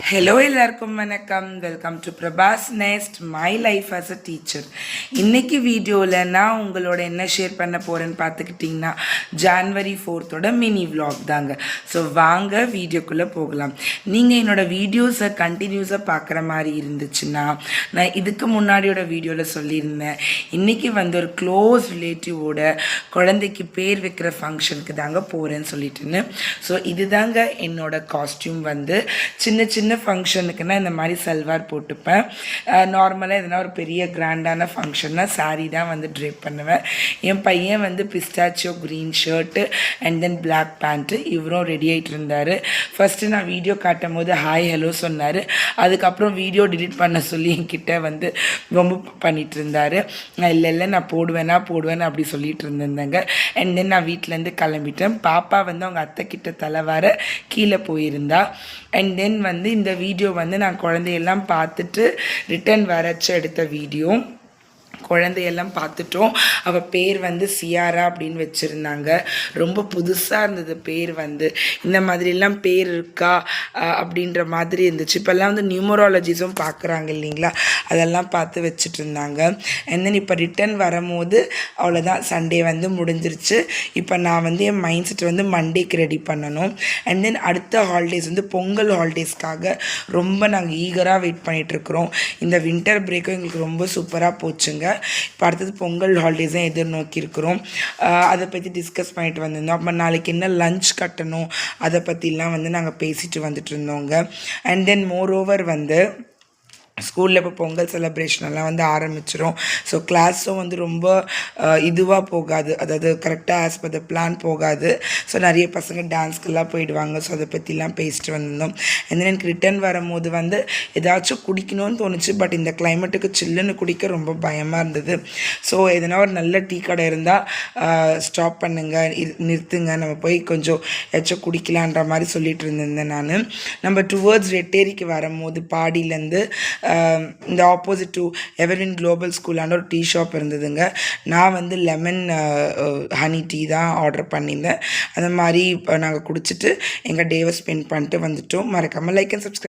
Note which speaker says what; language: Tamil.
Speaker 1: ஹலோ எல்லாருக்கும் வணக்கம். Welcome to Prabhas nest my life as a teacher. இன்றைக்கி வீடியோவில் நான் உங்களோட என்ன ஷேர் பண்ண போகிறேன்னு பார்த்துக்கிட்டிங்கன்னா ஜான்வரி 4th மினி விலாக் தாங்க. ஸோ வாங்க வீடியோக்குள்ளே போகலாம். நீங்கள் என்னோடய வீடியோஸை கண்டினியூஸாக பார்க்குற மாதிரி இருந்துச்சுன்னா நான் இதுக்கு முன்னாடியோட வீடியோவில் சொல்லியிருந்தேன், இன்றைக்கி வந்து ஒரு க்ளோஸ் ரிலேட்டிவோட குழந்தைக்கு பேர் வைக்கிற ஃபங்க்ஷனுக்கு தாங்க போகிறேன்னு சொல்லிட்டுன்னு. ஸோ இதுதாங்க என்னோட காஸ்டியூம். வந்து சின்ன சின்ன ஃபங்க்ஷனுக்குன்னா இந்த மாதிரி சல்வார் போட்டுப்பேன். நார்மலாக எதனா ஒரு பெரிய கிராண்டான ஃபங்க்ஷன்னா சாரீ தான் வந்து ட்ரேப் பண்ணுவேன். என் பையன் வந்து pistachio green shirt and then black pant, இவரும் ரெடி ஆகிட்டு இருந்தார். ஃபஸ்ட்டு நான் வீடியோ காட்டும் போது ஹாய் ஹலோ சொன்னார். அதுக்கப்புறம் வீடியோ டிலீட் பண்ண சொல்லி என்கிட்ட வந்து ரொம்ப பண்ணிகிட்டு இருந்தார். இல்லை நான் போடுவேன் அப்படி சொல்லிட்டு இருந்தேங்க. அண்ட் தென் நான் வீட்டிலேருந்து கிளம்பிட்டேன். பாப்பா வந்து அவங்க அத்தை கிட்ட தலைவார கீழே போயிருந்தா. அண்ட் தென் வந்து இந்த வீடியோ வந்து நான் குழந்தையெல்லாம் பார்த்துட்டு ரிட்டன் வரச்சு எடுத்த வீடியோ. குழந்தையெல்லாம் பார்த்துட்டோம். அவள் பேர் வந்து சியாரா அப்படின்னு வச்சுருந்தாங்க. ரொம்ப புதுசாக இருந்தது பேர். வந்து இந்த மாதிரிலாம் பேர் இருக்கா அப்படின்ற மாதிரி இருந்துச்சு. இப்போல்லாம் வந்து நியூமராலஜிஸும் பார்க்குறாங்க இல்லைங்களா, அதெல்லாம் பார்த்து வச்சுட்டு இருந்தாங்க. அண்ட் தென் இப்போ ரிட்டன் வரும்போது அவ்வளோதான், சண்டே வந்து முடிஞ்சிருச்சு. இப்போ நான் வந்து என் மைண்ட் செட் வந்து மண்டேக்கு ரெடி பண்ணணும். அண்ட் தென் அடுத்த ஹாலிடேஸ் வந்து பொங்கல் ஹாலிடேஸ்க்காக ரொம்ப நாங்கள் ஈகராக வெயிட் பண்ணிகிட்ருக்குறோம். இந்த வின்டர் பிரேக்கும் எங்களுக்கு ரொம்ப சூப்பராக போச்சுங்க. இப்போ அடுத்தது பொங்கல் ஹாலிடேஸும் எதிர்நோக்கி இருக்கிறோம். அதை பற்றி டிஸ்கஸ் பண்ணிட்டு வந்திருந்தோம். அப்போ நாளைக்கு என்ன லஞ்ச் கட்டணும் அதை பற்றிலாம் வந்து நாங்கள் பேசிட்டு வந்துட்டு இருந்தோங்க. அண்ட் தென் மோர் ஓவர் வந்து ஸ்கூலில் இப்போ பொங்கல் செலிப்ரேஷனெல்லாம் வந்து ஆரம்பிச்சிடும். ஸோ கிளாஸும் வந்து ரொம்ப இதுவாக போகாது, அதாவது கரெக்டாக ஆஸ் பர் த பிளான் போகாது. ஸோ நிறைய பசங்க டான்ஸ்க்கெல்லாம் போயிடுவாங்க. ஸோ அதை பற்றிலாம் பேசிட்டு வந்திருந்தோம். அண்ட் தென் எனக்கு ரிட்டன் வரும்போது வந்து ஏதாச்சும் குடிக்கணும்னு தோணுச்சு. பட் இந்த கிளைமேட்டுக்கு சில்லுன்னு குடிக்க ரொம்ப பயமாக இருந்தது. ஸோ எதனா ஒரு நல்ல டீ கடை இருந்தால் ஸ்டாப் பண்ணுங்க, நிறுத்துங்க, நம்ம போய் கொஞ்சம் ஏதாச்சும் குடிக்கலான்ற மாதிரி சொல்லிட்டு இருந்தேன் நான். நம்ம டுவர்ட்ஸ் ரெட்டேரிக்கு வரும்போது பாடியிலேருந்து இந்த ஆப்போசிட் டு எவர்வின் குளோபல் ஸ்கூலான ஒரு டீ ஷாப் இருந்ததுங்க. நான் வந்து லெமன் ஹனி டீ தான் ஆர்டர் பண்ணியிருந்தேன். அந்த மாதிரி நாங்கள் குடிச்சிட்டு எங்கள் டேவை ஸ்பெண்ட் பண்ணிட்டு வந்துட்டோம். மறக்காமல் லைக் அண்ட் சப்ஸ்கிரைப்.